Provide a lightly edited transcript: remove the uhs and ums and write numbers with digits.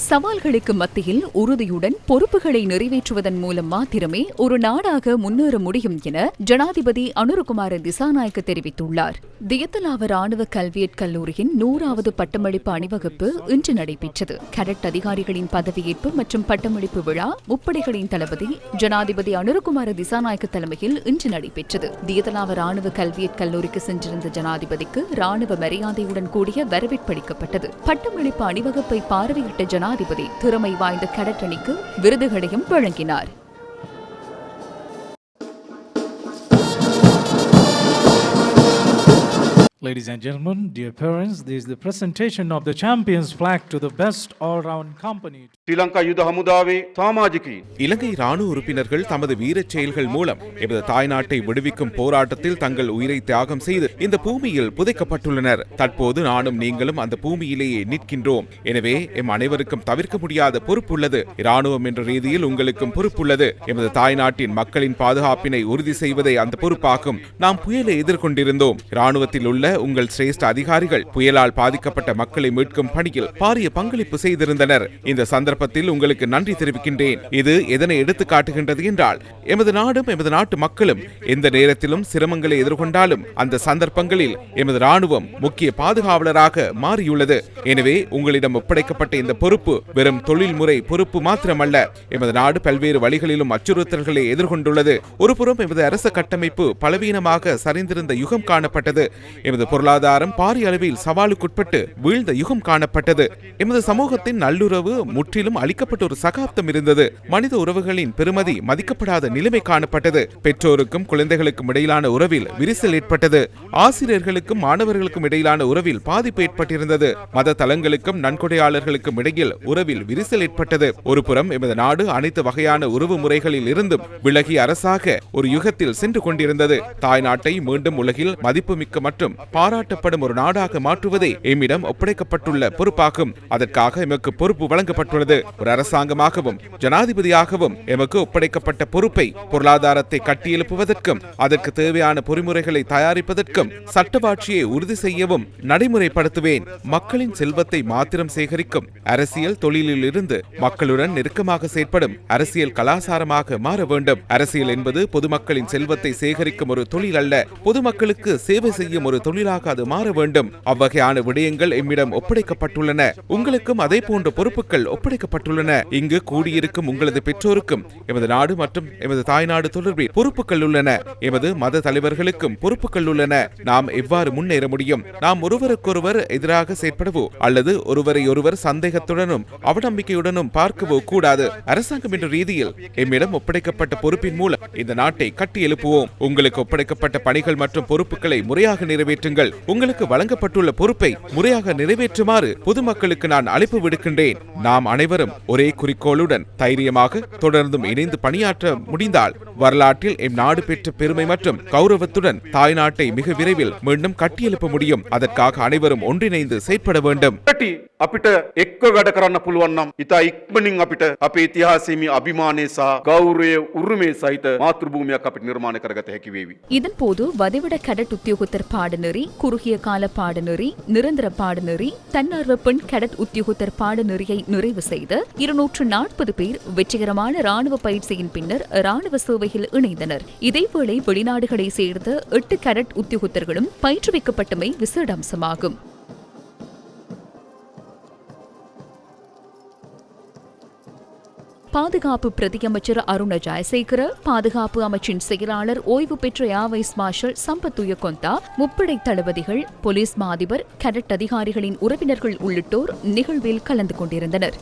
சவால்களுக்கு மத்தியில் உறுதியுடன் பொறுப்புகளை நிறைவேற்றுவதன் மூலம் மாத்திரமே ஒரு நாடாக முன்னேற முடியும் என ஜனாதிபதி அனுரகுமார திசாநாயக்க தெரிவித்துள்ளார். தியத்தலாவ ராணுவ கல்வியற் கல்லூரியின் 100வது பட்டமளிப்பு அணிவகுப்பு இன்று நடைபெற்றது. கேடட் அதிகாரிகளின் பதவியேற்பு மற்றும் பட்டமளிப்பு விழா முப்படைகளின் தளபதி ஜனாதிபதி அனுரகுமார திசாநாயக்க தலைமையில் இன்று நடைபெற்றது. தியத்தலாவ ராணுவ கல்வியற் கல்லூரிக்கு சென்றிருந்த ஜனாதிபதிக்கு ராணுவ மரியாதையுடன் கூடிய வரவேற்பளிக்கப்பட்டது. பட்டமளிப்பு அணிவகுப்பை பார்வையிட்ட ஜனாதிபதி திறமை வாய்ந்த கேடட் அணிக்கு விருதுகளையும் வழங்கினார். Ladies and gentlemen, dear parents, this is the presentation of the Champions Flag to the best all-round company. Sri Lanka Yuddha Hamudave Samajiki. இலங்கை ராணுவ உறுப்பினர்கள் தமது வீரச் செயல்கள் மூலம் எமது தாய்நாட்டை விடுவிக்கும் போராட்டத்தில் தங்கள் உயிரை தியாகம் செய்து இந்த பூமியில் புதைக்கப்பட்டுள்ளனர். தற்போது நானும் நீங்களும் அந்த பூமியிலேயே நிற்கின்றோம். எனவே எம் அனைவருக்கும் தவிர்க்க முடியாத பொறுப்புள்ளது. ராணுவம் என்ற ரீதியில் உங்களுக்கும் பொறுப்புள்ளது. எமது தாய்நாட்டின் மக்களின் பாதுகாப்பினை உறுதி செய்வதே அந்த பொறுப்பாகும். நாம் புயலை எதிர்கொண்டிருந்தோம். ராணுவத்தில் உள்ள உங்கள் சிரேஷ்ட அதிகாரிகள் புயலால் பாதிக்கப்பட்ட மக்களை மீட்கும் பணியில் பாரிய பங்களிப்பு செய்திருந்தனர். இந்த சந்தர்ப்பத்தில் உங்களுக்கு நன்றி தெரிவிக்கின்றேன். இது எதனை எடுத்து காட்டுகின்றது என்றால், எமது நாடும் எமது நாட்டு மக்களும் எந்த நேரத்திலும் சிரமங்களை எதிர்கொண்டாலும் அந்த சந்தர்ப்பங்களில் எமது ராணுவம் முக்கிய பாதுகாவலராக மாறியுள்ளது. எனவே உங்களிடம் ஒப்படைக்கப்பட்ட இந்த பொறுப்பு வெறும் தொழில்முறை பொறுப்பு மாத்திரமல்ல. எமது நாடு பல்வேறு வழிகளிலும் அச்சுறுத்தல்களை எதிர்கொண்டுள்ளது. ஒருபுறம் எமது அரச கட்டமைப்பு பலவீனமாக சரிந்திருந்த யுகம் காணப்பட்டது. எமது பொருளாதாரம் பாரிய அளவில் சவாலுக்குட்பட்டு வீழ்ந்த யுகம் காணப்பட்டது. எமது சமூகத்தின் நல்லுறவு முற்றிலும் அளிக்கப்பட்ட ஒரு சகாப்தம் இருந்தது. மனித உறவுகளின் பெருமதி மதிக்கப்படாத நிலைமை காணப்பட்டது. பெற்றோருக்கும் குழந்தைகளுக்கும் இடையிலான உறவில் விரிசல் ஏற்பட்டது. ஆசிரியர்களுக்கும் மாணவர்களுக்கும் இடையிலான உறவில் பாதிப்பு ஏற்பட்டிருந்தது. மத தலங்களுக்கும் நன்கொடையாளர்களுக்கும் இடையில் உறவில் விரிசல் ஏற்பட்டது. ஒருபுறம் எமது நாடு அனைத்து வகையான உறவு முறைகளில் இருந்தும் விலகிய அரசாக ஒரு யுகத்தில் சென்று கொண்டிருந்தது. தாய்நாட்டை மீண்டும் உலகில் மதிப்புமிக்க மற்றும் பாராட்டப்படும் ஒரு நாடாக மாற்றுவதே எம்மிடம் ஒப்படைக்கப்பட்டுள்ள பொறுப்பாகும். அதற்காக எமக்கு பொறுப்பு வழங்கப்பட்டுள்ளது. ஒரு அரசாங்கமாகவும் ஜனாதிபதியாகவும் எமக்கு ஒப்படைக்கப்பட்ட பொறுப்பை பொருளாதாரத்தை கட்டியெழுப்புவதற்கும் அதற்கு தேவையான பொறிமுறைகளை தயாரிப்பதற்கும் சட்டவாட்சியை உறுதி செய்யவும் நடைமுறைப்படுத்துவேன். மக்களின் செல்வத்தை மாத்திரம் சேகரிக்கும் அரசியல் தொழிலில் இருந்து மக்களுடன் நெருக்கமாக செயற்படும் அரசியல் கலாசாரமாக மாற வேண்டும். அரசியல் என்பது பொதுமக்களின் செல்வத்தை சேகரிக்கும் ஒரு தொழில் அல்ல, பொதுமக்களுக்கு சேவை செய்யும் ஒரு தொழிலாக அது மாற வேண்டும். அவ்வகையான விடயங்கள் எம்மிடம் ஒப்படைக்கப்பட்டுள்ளன. உங்களுக்கும் அதே போன்ற பொறுப்புகள் ஒப்படைக்கப்பட்டுள்ளன. இங்கு கூடியிருக்கும் உங்களது பெற்றோருக்கும் எமது நாடு மற்றும் எமது தாய்நாடு தொடர்பில் பொறுப்புகள் உள்ளன. எமது மத தலைவர்களுக்கும் பொறுப்புகள் உள்ளன. நாம் எவ்வாறு முன்னேற முடியும்? நாம் ஒருவருக்கொருவர் எதிராக செயற்படவோ அல்லது ஒருவரை ஒருவர் சந்தேகத்துடனும் அவநம்பிக்கையுடனும் பார்க்கவோ கூடாது. அரசாங்கம் என்ற ரீதியில் எம்மிடம் ஒப்படைக்கப்பட்ட பொறுப்பின் மூலம் இந்த நாட்டை கட்டி எழுப்புவோம். உங்களுக்கு ஒப்படைக்கப்பட்ட பணிகள் மற்றும் பொறுப்புகளை முறையாக நிறைவேற்றுங்கள். உங்களுக்கு வழங்கப்பட்டுள்ள பொறுப்பை முறையாக நிறைவேற்றுமாறு பொதுமக்களுக்கு நான் அழைப்பு விடுக்கின்றேன். நாம் அனைவரும் ஒரே குறிக்கோளுடன் தைரியமாக தொடர்ந்தும் இணைந்து பணியாற்ற முடிந்தால் வரலாற்றில் எம் நாடு பெற்ற பெருமை மற்றும் கௌரவத்துடன் தாய்நாட்டை மிக விரைவில் மீண்டும் கட்டியெழுப்ப முடியும். அதற்காக அனைவரும் ஒன்றிணைந்து செயற்பட வேண்டும். අපිට එක්ව වැඩ කරන්න පුළුවන් නම් ඉතා ඉක්මනින් අපිට අපේ ඉතිහාසයේ මේ අභිමානය සහ ගෞරවය උරුමය සහිත මාතෘභූමියක් අපිට නිර්මාණය කරගත හැකි වේවි. இதன்போது வதிவிட கேடட் உத்தியோகத்தர் பாடநெறி, குறுகிய கால பாடநெறி, நிரந்தர பாடநெறி, தன்னார்வ பெண் கேடட் உத்தியோகத்தர் பாடநெறியை நிறைவு செய்த 240 பேர் வெற்றிகரமான ராணுவ பயிற்சியின் பின்னர் ராணுவ சேவையில் இணைந்தனர். இதேவேளை வெளிநாடுகளை சேர்ந்த 8 கேடட் உத்தியோகத்தர்களும் பயிற்றுவிக்கப்பட்டமை விசேட அம்சமாகும். பாதுகாப்பு பிரதியமைச்சர் அருண ஜெயசேகர, பாதுகாப்பு அமைச்சின் செயலாளர் ஓய்வு பெற்ற air vice marshal Sampath Thuyacontha, முப்படை தளபதிகள், போலீஸ் மா அதிபர், கேடட் அதிகாரிகளின் உறவினர்கள் உள்ளிட்டோர் நிகழ்வில் கலந்து கொண்டிருந்தனர்.